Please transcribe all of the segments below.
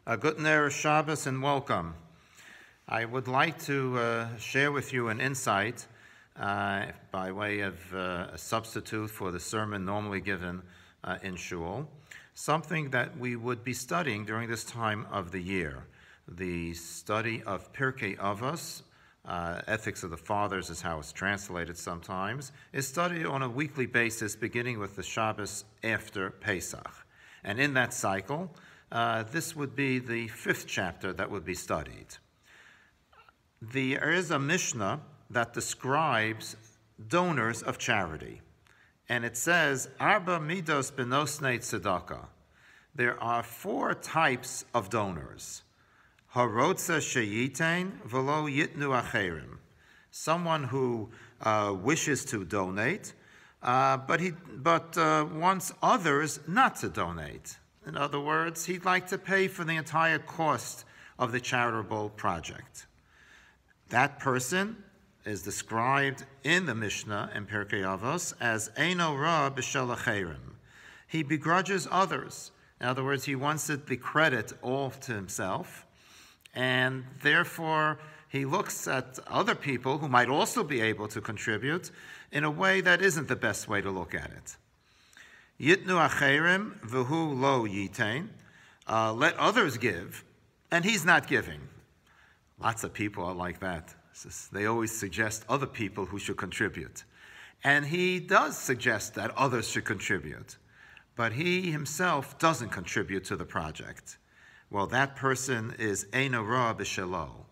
Good Erev Shabbos and welcome. I would like to share with you an insight by way of a substitute for the sermon normally given in shul, something that we would be studying during this time of the year. The study of Pirkei Avos, Ethics of the Fathers is how it's translated sometimes, is studied on a weekly basis beginning with the Shabbos after Pesach. And in that cycle, this would be the 5th chapter that would be studied. There is a Mishnah that describes donors of charity. And it says, Arba midos benosnei tzedakah. There are 4 types of donors. Harotza sheyitein v'lo yitnu acherim. Someone who wishes to donate, but wants others not to donate. In other words, he'd like to pay for the entire cost of the charitable project. That person is described in the Mishnah in Pirkei Avos as Eino Ra b'shel acherim. He begrudges others. In other words, he wants the credit all to himself, and therefore he looks at other people who might also be able to contribute in a way that isn't the best way to look at it. Yitnu acherim v'hu lo yitain. Let others give, and he's not giving. Lots of people are like that. They always suggest other people who should contribute. And he does suggest that others should contribute, but he himself doesn't contribute to the project. Well, that person is Eino Ra b'shelo.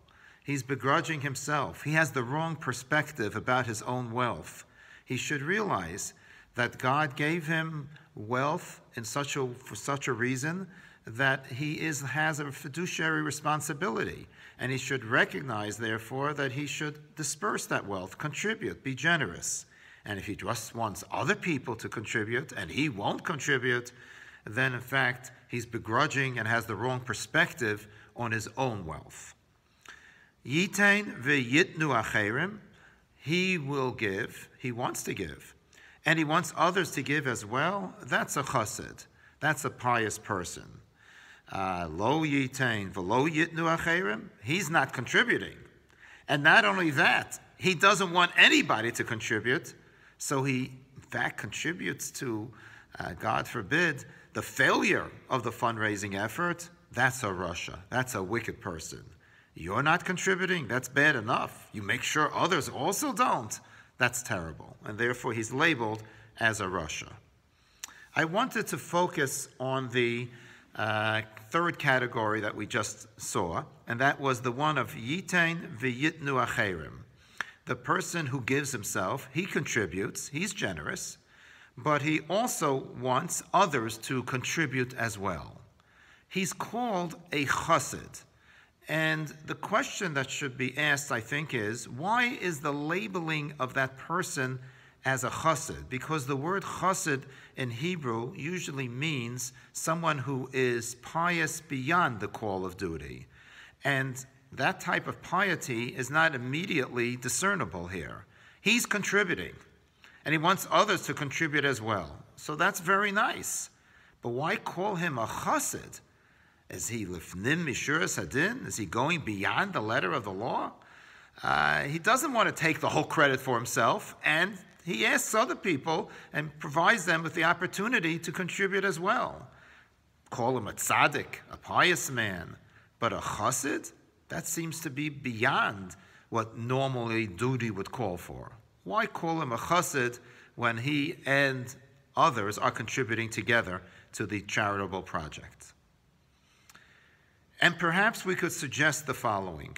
He's begrudging himself. He has the wrong perspective about his own wealth. He should realize that God gave him wealth for such a reason that he has a fiduciary responsibility. And he should recognize, therefore, that he should disperse that wealth, contribute, be generous. And if he just wants other people to contribute and he won't contribute, then in fact he's begrudging and has the wrong perspective on his own wealth. Yitain ve'yitnu acherim. He will give, he wants to give, and he wants others to give as well. That's a chassid. That's a pious person. Lo yitain v'lo yitnu acherim. He's not contributing. And not only that, he doesn't want anybody to contribute, so he, in fact, contributes to, God forbid, the failure of the fundraising effort. That's a Drashah. That's a wicked person. You're not contributing, that's bad enough. You make sure others also don't. That's terrible. And therefore he's labeled as a Drashah. I wanted to focus on the 3rd category that we just saw, and that was the one of Yitain v'yitnu acherim. The person who gives himself, he contributes, he's generous, but he also wants others to contribute as well. He's called a chassid. And the question that should be asked, I think, is why is the labeling of that person as a chassid? Because the word chassid in Hebrew usually means someone who is pious beyond the call of duty. And that type of piety is not immediately discernible here. He's contributing, and he wants others to contribute as well. So that's very nice. But why call him a chassid? Is he lifnim mishuras hadin? Is he going beyond the letter of the law? He doesn't want to take the whole credit for himself, and he asks other people and provides them with the opportunity to contribute as well. Call him a tzaddik, a pious man, but a chassid? That seems to be beyond what normally duty would call for. Why call him a chassid when he and others are contributing together to the charitable project? And perhaps we could suggest the following.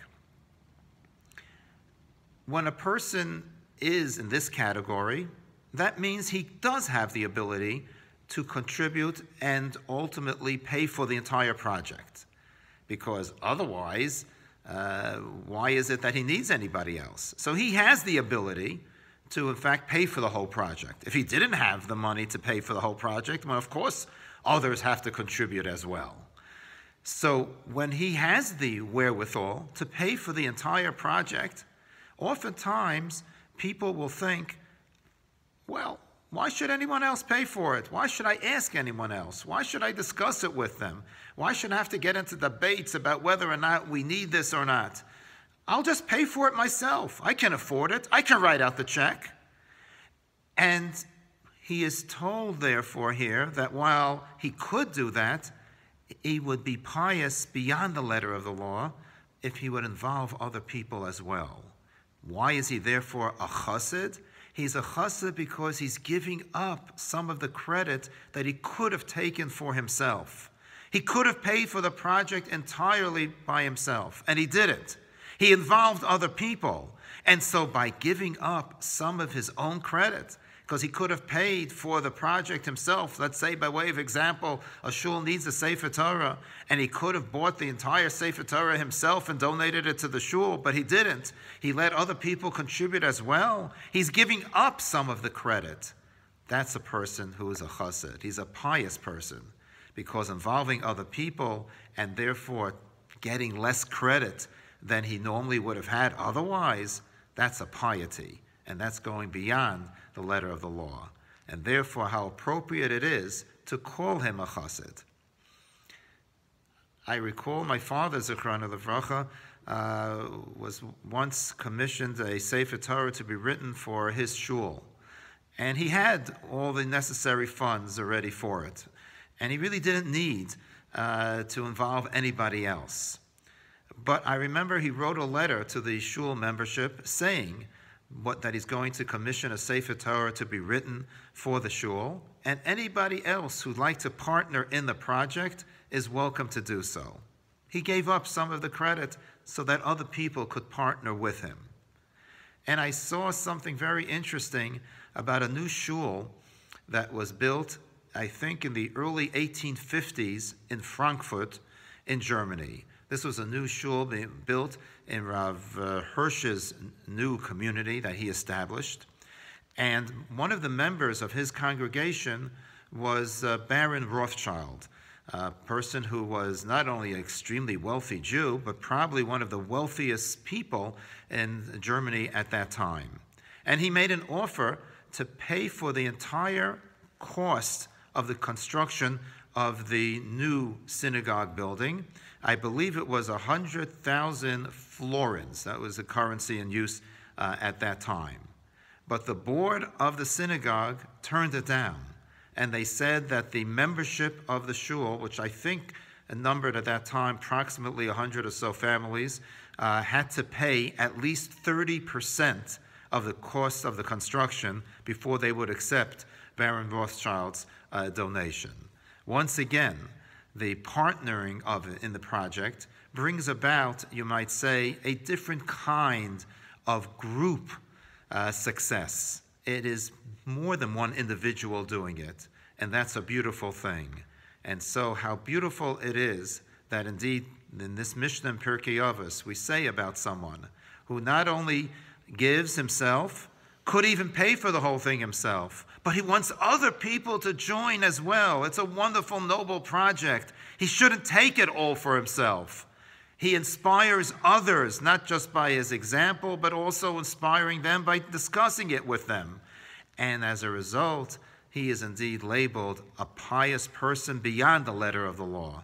When a person is in this category, that means he does have the ability to contribute and ultimately pay for the entire project. Because otherwise, why is it that he needs anybody else? So he has the ability to, in fact, pay for the whole project. If he didn't have the money to pay for the whole project, well, of course, others have to contribute as well. So when he has the wherewithal to pay for the entire project, oftentimes people will think, well, Why should anyone else pay for it? Why should I ask anyone else? Why should I discuss it with them? Why should I have to get into debates about whether or not we need this or not? I'll just pay for it myself. I can afford it. I can write out the check. And he is told, therefore, here that while he could do that, he would be pious beyond the letter of the law if he would involve other people as well. Why is he therefore a chassid? He's a chassid because he's giving up some of the credit that he could have taken for himself. He could have paid for the project entirely by himself, and he didn't. He involved other people. And so by giving up some of his own credit, because he could have paid for the project himself. Let's say, by way of example, a shul needs a Sefer Torah, and he could have bought the entire Sefer Torah himself and donated it to the shul, but he didn't. He let other people contribute as well. He's giving up some of the credit. That's a person who is a chassid. He's a pious person, because involving other people and therefore getting less credit than he normally would have had otherwise, that's a piety, and that's going beyond the letter of the law, and therefore how appropriate it is to call him a chassid. I recall my father, Zichrona Livracha, was once commissioned a Sefer Torah to be written for his shul, and he had all the necessary funds already for it, and he really didn't need to involve anybody else. But I remember he wrote a letter to the shul membership saying that he's going to commission a Sefer Torah to be written for the shul, and anybody else who'd like to partner in the project is welcome to do so. He gave up some of the credit so that other people could partner with him. And I saw something very interesting about a new shul that was built, I think, in the early 1850s in Frankfurt in Germany. This was a new shul being built in Rav Hirsch's new community that he established. And one of the members of his congregation was Baron Rothschild, a person who was not only an extremely wealthy Jew, but probably one of the wealthiest people in Germany at that time. And he made an offer to pay for the entire cost of the construction of the new synagogue building. I believe it was 100,000 florins. That was the currency in use at that time. But the board of the synagogue turned it down, and they said that the membership of the shul, which I think numbered at that time approximately 100 or so families, had to pay at least 30% of the cost of the construction before they would accept Baron Rothschild's donation. Once again, the partnering of it in the project brings about, you might say, a different kind of group success. It is more than one individual doing it, and that's a beautiful thing. And so how beautiful it is that indeed in this Mishnah in Pirkei Avos we say about someone who not only gives himself, could even pay for the whole thing himself, but he wants other people to join as well. It's a wonderful, noble project. He shouldn't take it all for himself. He inspires others, not just by his example, but also inspiring them by discussing it with them. And as a result, he is indeed labeled a pious person beyond the letter of the law.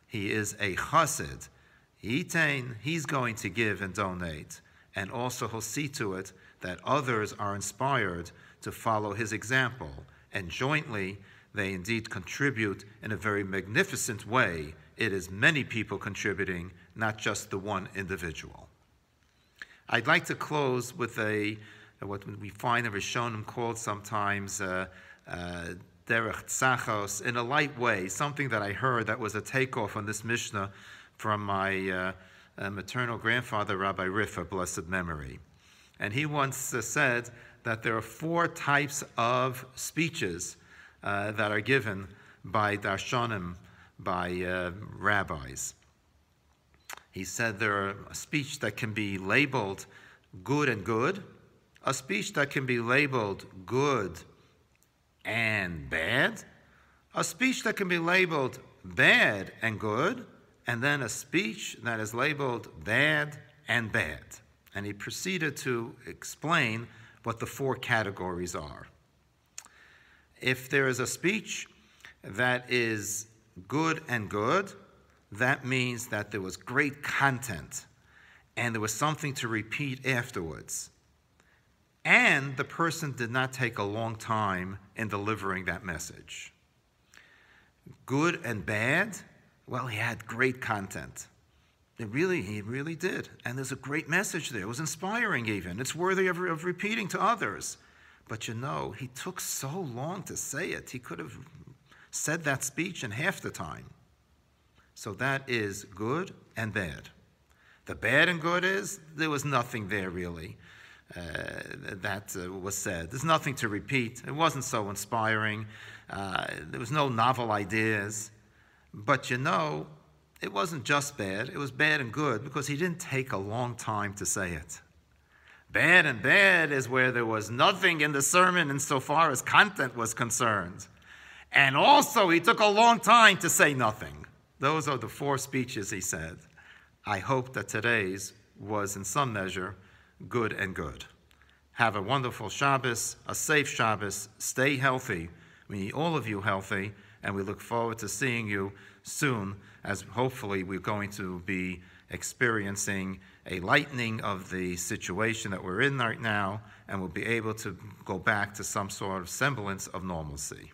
He is a chassid. He's going to give and donate, and also he'll see to it that others are inspired to follow his example, and jointly they indeed contribute in a very magnificent way. It is many people contributing, not just the one individual. I'd like to close with what we find in Rishonim called sometimes derech tzachos, in a light way, something that I heard that was a takeoff on this Mishnah from my maternal grandfather, Rabbi Riffa, blessed memory. And he once said that there are 4 types of speeches that are given by darshanim, by rabbis. He said there are a speech that can be labeled good and good, a speech that can be labeled good and bad, a speech that can be labeled bad and good, and then a speech that is labeled bad and bad. And he proceeded to explain what the 4 categories are. If there is a speech that is good and good, that means that there was great content and there was something to repeat afterwards. And the person did not take a long time in delivering that message. Good and bad, well, he had great content. He really did. And there's a great message there. It was inspiring even. It's worthy of repeating to others. But he took so long to say it. He could have said that speech in half the time. So that is good and bad. The bad and good is there was nothing there really that was said. There's nothing to repeat. It wasn't so inspiring. There was no novel ideas. But it wasn't just bad. It was bad and good because he didn't take a long time to say it. Bad and bad is where there was nothing in the sermon insofar as content was concerned. And also he took a long time to say nothing. Those are the 4 speeches he said. I hope that today's was in some measure good and good. Have a wonderful Shabbos, a safe Shabbos. Stay healthy. We need all of you healthy, and we look forward to seeing you soon, as hopefully we're going to be experiencing a lightening of the situation that we're in right now, and we'll be able to go back to some sort of semblance of normalcy.